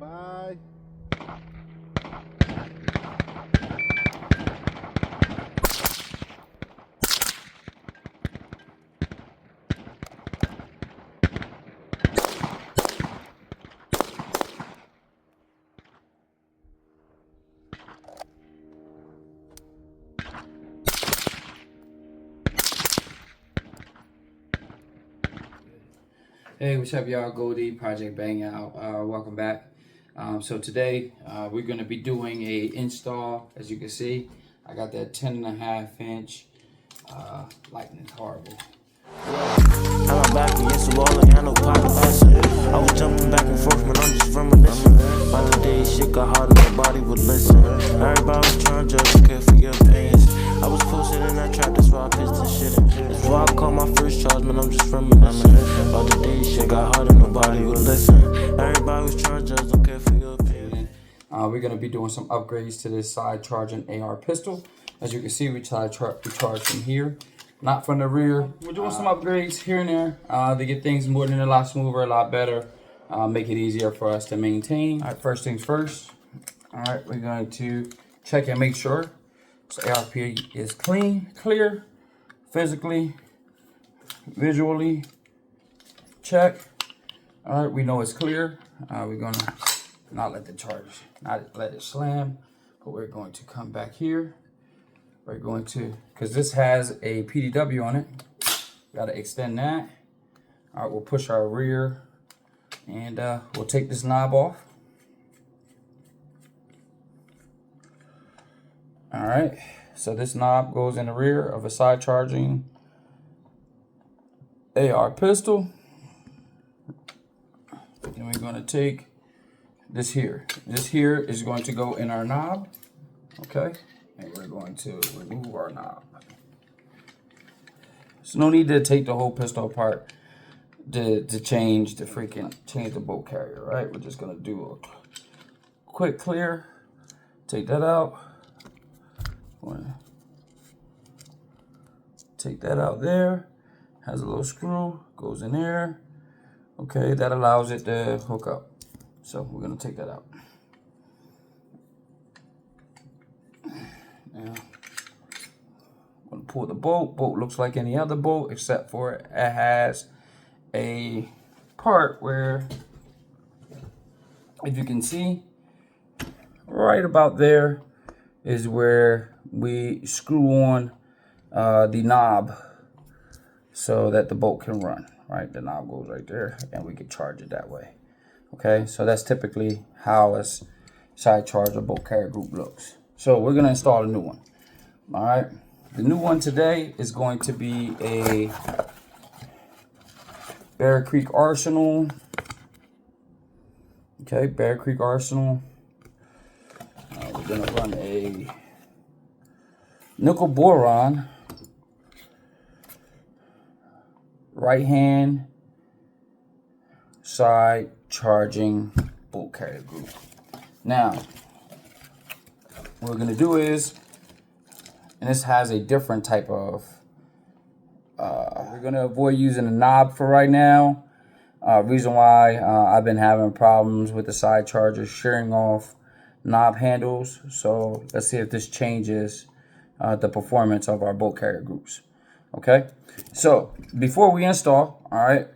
Bye. Hey, what's up, y'all? Goldie, Project Bang Out. Welcome back. So today we're going to be doing a install. As you can see, I got that 10.5-inch lightning horrible. I'm back against the wall, I got no pocket passing. I was jumping back and forth, man, I'm just reminiscing. About the day shit got harder, nobody would listen. Everybody was trying to judge, care for your opinions. I was posted in that trap, that's why I pissed and shit. That's why I caught my first charge, man, I'm just reminiscing. About the day shit got harder, nobody would listen. Everybody was trying to judge, don't care for your opinions. We're going to be doing some upgrades to this side charging AR pistol. As you can see, we charge from here, not from the rear. We're doing some upgrades here and there to get things moving a lot smoother, a lot better, make it easier for us to maintain. All right, first things first. All right, we're going to check and make sure this ARP is clear, physically, visually, check. All right, we know it's clear. We're gonna not let it slam, but we're going to come back here. We're going to, because this has a PDW on it, gotta extend that. All right, we'll push our rear and we'll take this knob off. All right, so this knob goes in the rear of a side charging AR pistol. Then we're going to take this here. This here is going to go in our knob, okay? And we're going to remove our knob. So no need to take the whole pistol apart to change the bolt carrier, right? We're just going to do a quick clear. Take that out. Take that out there. Has a little screw, goes in there. Okay, that allows it to hook up. So we're gonna take that out. Now, I'm gonna pull the bolt. Bolt looks like any other bolt, except for it has a part where, if you can see, right about there is where we screw on the knob so that the bolt can run, right? The knob goes right there and we can charge it that way. Okay, so that's typically how a side charger bolt carrier group looks. So we're gonna install a new one. All right, the new one today is going to be a Bear Creek Arsenal. Okay, Bear Creek Arsenal. We're gonna run a Nickel Boron right hand side charging bolt carrier group. Now, what we're gonna do is, and this has a different type of, we're gonna avoid using a knob for right now. Reason why I've been having problems with the side charger shearing off knob handles. So let's see if this changes the performance of our bolt carrier groups. Okay, so before we install, all right,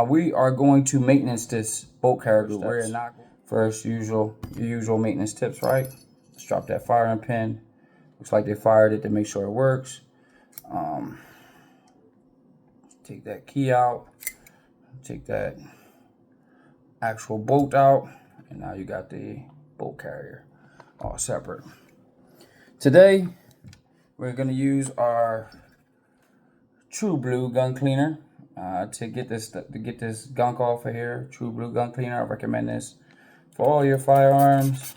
we are going to maintenance this bolt carrier group. We're not first usual maintenance tips, right? Let's drop that firing pin. Looks like they fired it to make sure it works. Take that key out. Take that actual bolt out, and now you got the bolt carrier all separate. Today, we're gonna use our True Blue gun cleaner to get this gunk off of here. True Blue gun cleaner. I recommend this for all your firearms.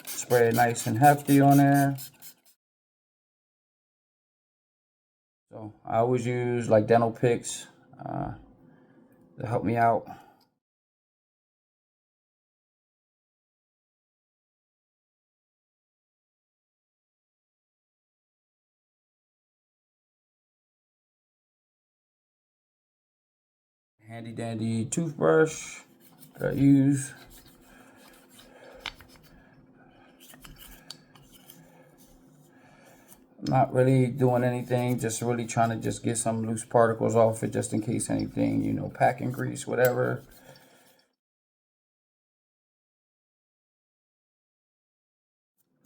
Spray it nice and hefty on there. So I always use like dental picks to help me out. Handy dandy toothbrush. that I use. Not really doing anything, just really trying to just get some loose particles off it, just in case anything, you know, packing grease, whatever.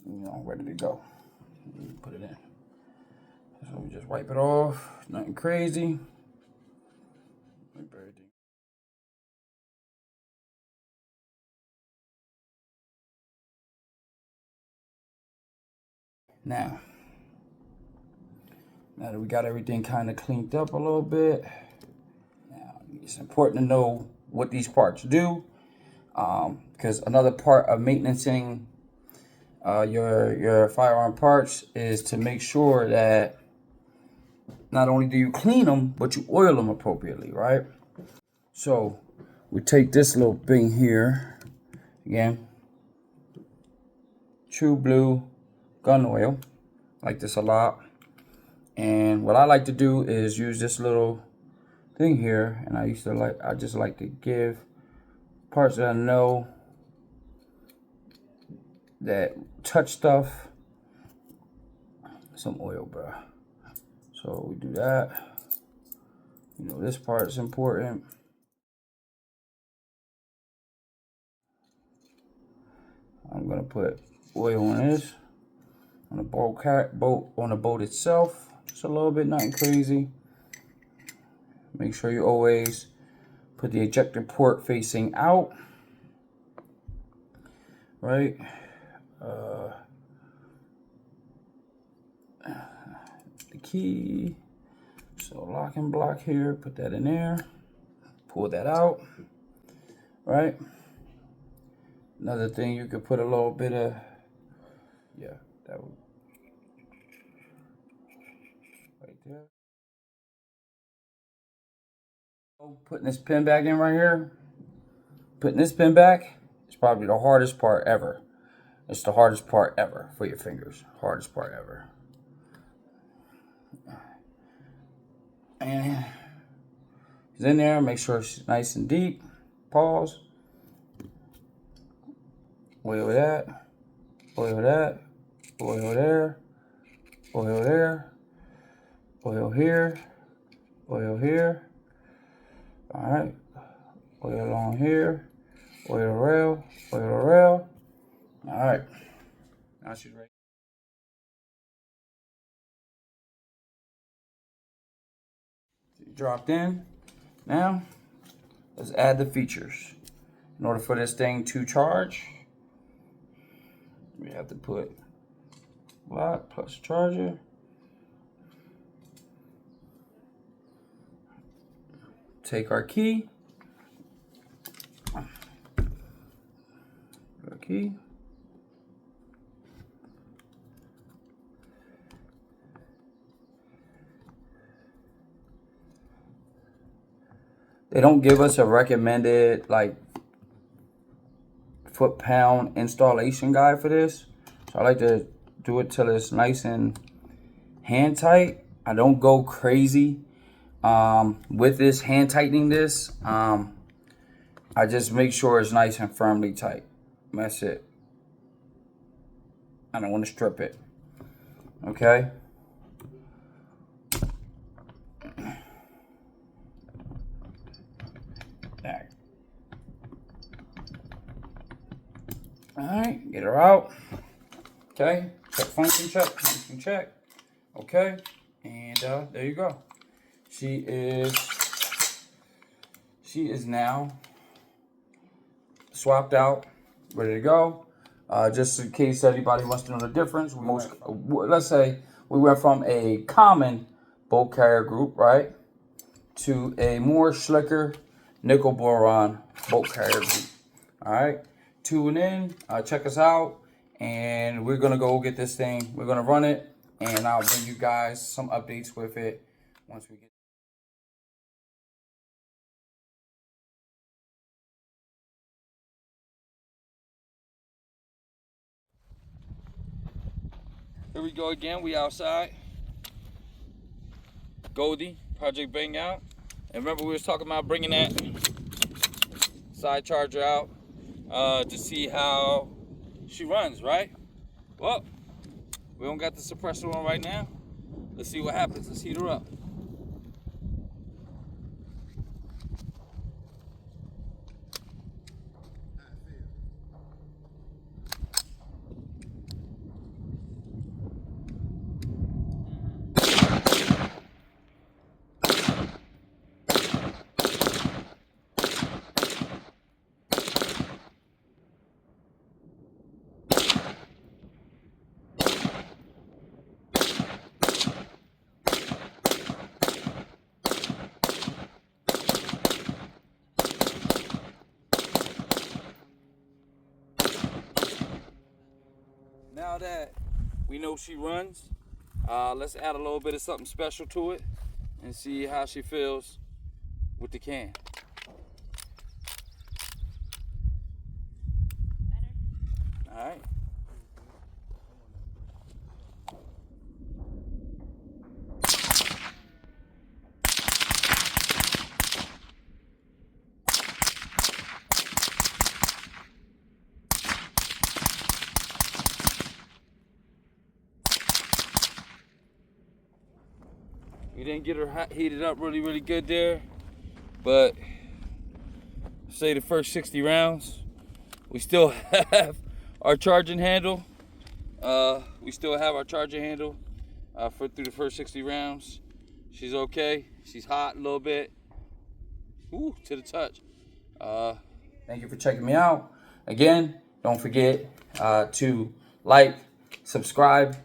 You know, ready to go. Put it in. So we just wipe it off. Nothing crazy. Now that we got everything kind of cleaned up a little bit, now it's important to know what these parts do, because another part of maintaining your firearm parts is to make sure that not only do you clean them, but you oil them appropriately, right? So we take this little thing here, again, True Blue gun oil, like this a lot. And what I like to do is use this little thing here, and I just like to give parts that I know that touch stuff some oil, bro. So we do that. You know, this part is important. I'm gonna put oil on this, on the bolt itself, just a little bit, nothing crazy. Make sure you always put the ejector port facing out, right? The key, so lock and block here, put that in there, pull that out, right? Another thing, you could put a little bit of, yeah, that would, right there. Putting this pin back in right here, putting this pin back is probably the hardest part ever. It's the hardest part ever for your fingers, hardest part ever. And it's in there, make sure it's nice and deep. Pause. Oil that, oil that, oil there, oil there, oil here, oil here. All right, oil along here, oil the rail, oil the rail. All right, now she's ready. Dropped in. Now, let's add the features. In order for this thing to charge, we have to put lock plus charger. Take our key. Our key. They don't give us a recommended like foot-pound installation guide for this, so I like to do it till it's nice and hand tight. I don't go crazy with this hand tightening this. I just make sure it's nice and firmly tight. That's it. I don't want to strip it. Okay. Alright, get her out. Okay, check function check. Okay, and there you go. She is now swapped out, ready to go. Just in case anybody wants to know the difference, let's say we went from a common bolt carrier group, right, to a more slicker nickel boron bolt carrier group. All right, tune in, check us out, and we're gonna go get this thing. We're gonna run it, and I'll bring you guys some updates with it once we get. Here we go again. We outside. Goldie, Project Bang Out. And remember we was talking about bringing that side charger out to see how she runs, right? Well, we don't got the suppressor on right now. Let's see what happens. Let's heat her up. Now that we know she runs, let's add a little bit of something special to it and see how she feels with the can. Better. All right. We didn't get her heated up really good there, but say the first 60 rounds, we still have our charging handle. For through the first 60 rounds. She's okay. She's hot a little bit. Ooh, to the touch. Thank you for checking me out. Again, don't forget to like, subscribe,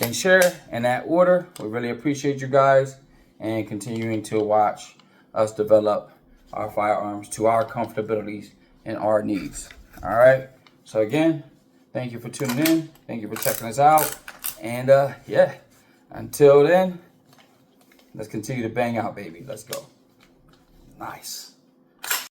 and share in that order. We really appreciate you guys and continuing to watch us develop our firearms to our comfortabilities and our needs. All right. So again, thank you for tuning in. Thank you for checking us out. And yeah, until then, let's continue to bang out, baby. Let's go. Nice.